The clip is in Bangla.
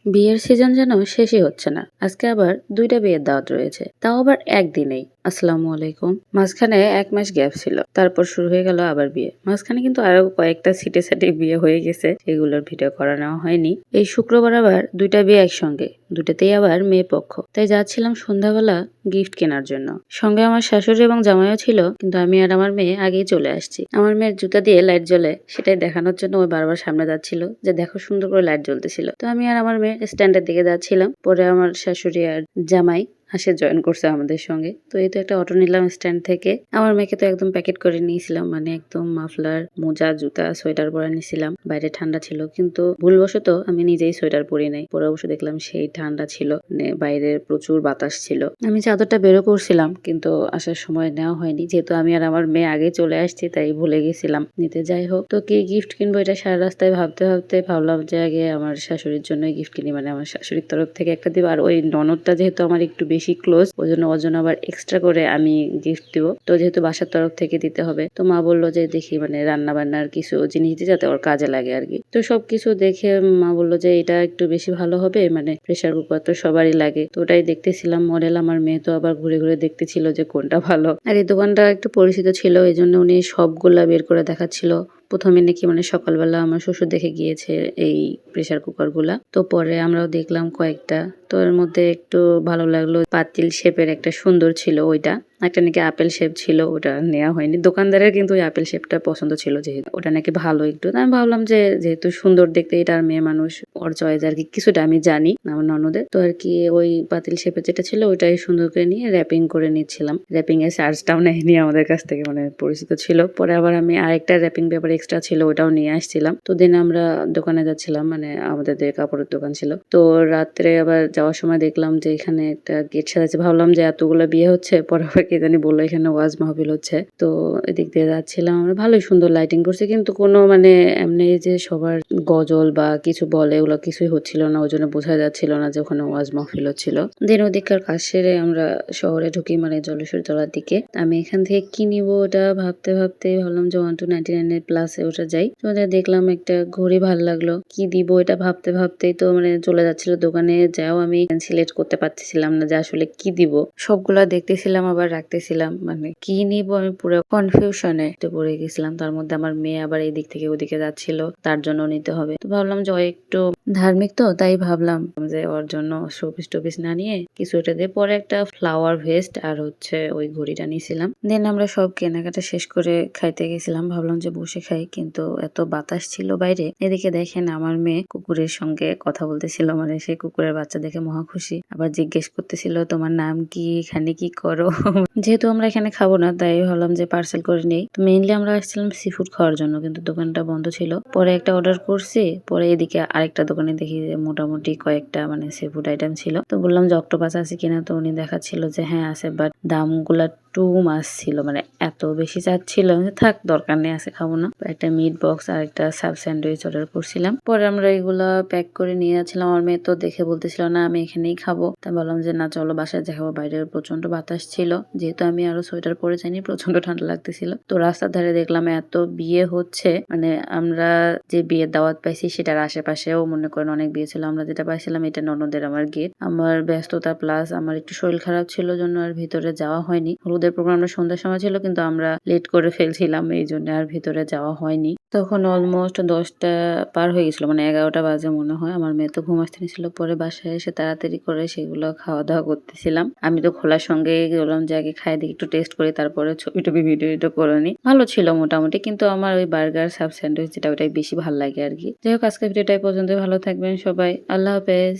বিয়ের সিজন যেন শেষই হচ্ছে না। আজকে আবার ২টা বিয়ের দাওয়াত রয়েছে। তাও আবার একদিনেই। আসসালামু আলাইকুম। মাঝখানে ১ মাস গ্যাপ ছিল। তারপর শুরু হয়ে গেল আবার বিয়ে। মাঝখানে কিন্তু আরো কয়েকটা সিটে সাটে বিয়ে হয়ে গেছে। এগুলোর ভিডিও করা নেওয়া হয়নি। এই শুক্রবার আবার ২টা বিয়ে একসঙ্গে। দুটাতেই আবার মেয়ে পক্ষ। তাই যাচ্ছিলাম সন্ধ্যাবেলা গিফট কেনার জন্য। সঙ্গে আমার শাশুড়ি এবং জামাইও ছিল, কিন্তু আমি আর আমার মেয়ে আগেই চলে আসছি। আমার মেয়ের জুতা দিয়ে লাইট জ্বলে, সেটাই দেখানোর জন্য ওই বারবার সামনে যাচ্ছিল যে দেখো সুন্দর করে লাইট জ্বলতেছিল। তো আমি আর আমার মেয়ে স্ট্যান্ডের দিকে যাচ্ছিলাম। পরে আমার শাশুড়ি আর জামাই হাসে জয়েন করছে আমাদের সঙ্গে। তো এই তো একটা অটো নিলাম স্ট্যান্ড থেকে। আমার মেয়েকে তো একদম প্যাকেট করে নিয়েছিলাম, মানে একদম মাফলার, মোজা, জুতা, সোয়েটার পরে নিয়েছিলাম। বাইরে ঠান্ডা ছিল, কিন্তু ভুলবশত আমি নিজেই সোয়েটার পরি নাই। পরে অবশ্য দেখলাম সেই ঠান্ডা ছিল, মানে বাইরের প্রচুর বাতাস ছিল। আমি চাদরটা বেরো করছিলাম, কিন্তু আসার সময় নেওয়া হয়নি, যেহেতু আমি আর আমার মেয়ে আগে চলে আসছি তাই ভুলে গেছিলাম নিতে। যাই হোক, তো কি গিফট কিনবো এটা সারা রাস্তায় ভাবতে ভাবতে ভাবলাম যে আগে আমার শাশুড়ির জন্যই গিফট কিনি, মানে আমার শাশুড়ির তরফ থেকে একটা দিব। আর ওই ননদটা যেহেতু আমার একটু বেশি ক্লোজ, ওই জন্য ওর জন্য আবার এক্সট্রা করে আমি গিফট দিব। তো যেহেতু বাসার তরফ থেকে দিতে হবে, তো মা বললো যে দেখি মানে রান্না বান্নার কিছু জিনিস দিয়ে যাতে ওর কাজে লাগে আর কি। তো সবকিছু দেখে মা বললো যে এটা একটু বেশি ভালো হবে, মানে প্রেসার কুকার তো সবারই লাগে। তো ওটাই দেখতেছিলাম মডেল। আমার মেয়ে তো আবার ঘুরে ঘুরে দেখতেছিল যে কোনটা ভালো। আর এই দোকানটা একটু পরিচিত ছিল, এই জন্য উনি সবগুলা বের করে দেখাচ্ছিল। প্রথমে নাকি মানে সকালবেলা আমার শ্বশুর দেখে গিয়েছে এই প্রেসার কুকার গুলা। তো পরে আমরাও দেখলাম কয়েকটা। তো এর মধ্যে একটু ভালো লাগলো, পাতিল শেপের একটা সুন্দর ছিল ওইটা। একটা নাকি আপেল শেপ ছিল, ওটা নেওয়া হয়নি। দোকানদারের কিন্তু ওই আপেল শেপটা পছন্দ ছিল, যেহেতু ওটা নাকি ভালো একটু। আমি ভাবলাম যে যেহেতু সুন্দর দেখতে, এটা আর মেয়ে মানুষ, ওর চয়েস আর কি, কিছুটা আমি জানি আমার ননদের। তো আর কি ওই পাতিল শেপের যেটা ছিল ওইটাই সুন্দর করে নিয়ে র্যাপিং করে নিচ্ছিলাম। র্যাপিং এর চার্জটাও নেয়নি আমাদের কাছ থেকে, মানে পরিচিত ছিল। পরে আবার আমি আরেকটা র্যাপিং পেপার এক্সট্রা ছিল, ওটাও নিয়ে আসছিলাম। তো দিন আমরা দোকানে যাচ্ছিলাম, মানে আমাদের যে কাপড়ের দোকান ছিল। তো রাত্রে আবার যাওয়ার সময় দেখলাম যে এখানে একটা গেট সাজাচ্ছে। ভাবলাম যে এতগুলো বিয়ে হচ্ছে, পরে আবার কে জানি বললো এখানে ওয়াজ মাহফিল হচ্ছে। তো এদিক দিয়ে যাচ্ছিলাম আমরা, ভালোই সুন্দর লাইটিং করছে, কিন্তু কোনো মানে এমনি যে সবার গজল বা কিছু বলে ওগুলো কিছুই হচ্ছিল না। ওই জন্য বোঝা যাচ্ছিল না যে ওখানে ওয়াজ মাহফিল হচ্ছিল। দিন ওদিককার কাজ সেরে আমরা শহরে ঢুকি, মানে জলেশ্বরী তলার দিকে। আমি এখান থেকে কি নিবো ওটা ভাবতে ভাবতে ভাবলাম যে 1 to 99 এর প্লাসে ওটা যাই। তো দেখলাম একটা ঘড়ি ভালো লাগলো, কি দিব এটা ভাবতে ভাবতেই তো মানে চলে যাচ্ছিল দোকানে। যাও আমি সিলেক্ট করতে পারতেছিলাম না যে আসলে কি দিব। সবগুলা দেখতেছিলাম আবার রাখতেছিলাম, মানে কি নিব আমি পুরো কনফিউশনে পড়ে গেছিলাম। তার মধ্যে আমার মেয়ে আবার এই দিক থেকে ওদিকে যাচ্ছিল, তার জন্য নিতে হবে। তো ভাবলাম যে একটু ধার্মিক, তো তাই ভাবলাম যে ওর জন্য শোপিস টোপিস না নিয়ে কিছু এটা দিয়ে পরে একটা ফ্লাওয়ার ভেস্ট আর হচ্ছে ওই ঘড়িটা নিয়েছিলাম। দেন আমরা সব কেনাকাটা শেষ করে খাইতে গেছিলাম। ভাবলাম যে বসে খাই, কিন্তু এত বাতাস ছিল বাইরে। এদিকে দেখেন আমার মেয়ে কুকুরের সঙ্গে কথা বলতেছিল, মানে সেই কুকুরের বাচ্চা দেখে মহা খুশি। আবার জিজ্ঞেস করতেছিল তোমার নাম কি, এখানে কি করো। যেহেতু আমরা এখানে খাবো না, তাই ভাবলাম যে পার্সেল করে নেই। তো মেইনলি আমরা আসছিলাম সি ফুড খাওয়ার জন্য, কিন্তু দোকানটা বন্ধ ছিল। পরে একটা অর্ডার করছি। পরে এদিকে আরেকটা দোকানে দেখি যে মোটামুটি কয়েকটা মানে সি ফুড আইটেম ছিল। তো বললাম যে অক্টোপাস আছে কিনা, তো উনি দেখাচ্ছিল যে হ্যাঁ আছে, বাট দামগুলা টু মাছ ছিল, মানে এত বেশি চাচ্ছিল। থাক দরকার নেই, আছে খাবো না। একটা মিট বক্স আর একটা সাব স্যান্ডউইচ অর্ডার করছিলাম। পরে আমরা এগুলা প্যাক করে নিয়ে যাচ্ছিলাম। আমার মেয়ে তো দেখে বলতেছিল না আমি এখানেই খাবো। তাই বললাম যে না চলো বাসায় দেখাবো। বাইরে প্রচন্ড বাতাস ছিল, যেহেতু আমি আরো সোয়েটার পরে যাইনি, প্রচন্ড ঠান্ডা লাগতেছিল। তো রাস্তার ধারে দেখলাম এত বিয়ে হচ্ছে, মানে আমরা যে বিয়ের দাওয়াত পাইছি সেটার আশেপাশেও মনে করেন অনেক বিয়ে ছিল। আমরা যেটা পাইছিলাম এটা ননদের আমার গেট। আমার ব্যস্ততা প্লাস আমার একটু শরীর খারাপ ছিল জন্য আর ভিতরে যাওয়া হয়নি। হলুদের প্রোগ্রামটা সন্ধ্যার সময় ছিল, কিন্তু আমরা লেট করে ফেলছিলাম, এই জন্য আর ভিতরে যাওয়া হয়নি। তখন অলমোস্ট 10টা পার হয়ে গেছিল, মানে 11টা বাজে মনে হয়। আমার মেয়ে তো ঘুম আসতে নিছিল। পরে বাসায় এসে তাড়াতাড়ি করে সেগুলো খাওয়া দাওয়া করতেছিলাম। আমি তো খোলার সঙ্গে বললাম যে আগে খাই দিই, একটু টেস্ট করি, তারপরে ছবি টবি ভিডিও করে নিই। ভালো ছিল মোটামুটি, কিন্তু আমার ওই বার্গার সাব স্যান্ডউইচ যেটা ওটাই বেশি ভালো লাগে আর কি। যাই হোক, আজকের ভিডিওটাই পর্যন্ত। ভালো থাকবেন সবাই, আল্লাহ হাফেজ।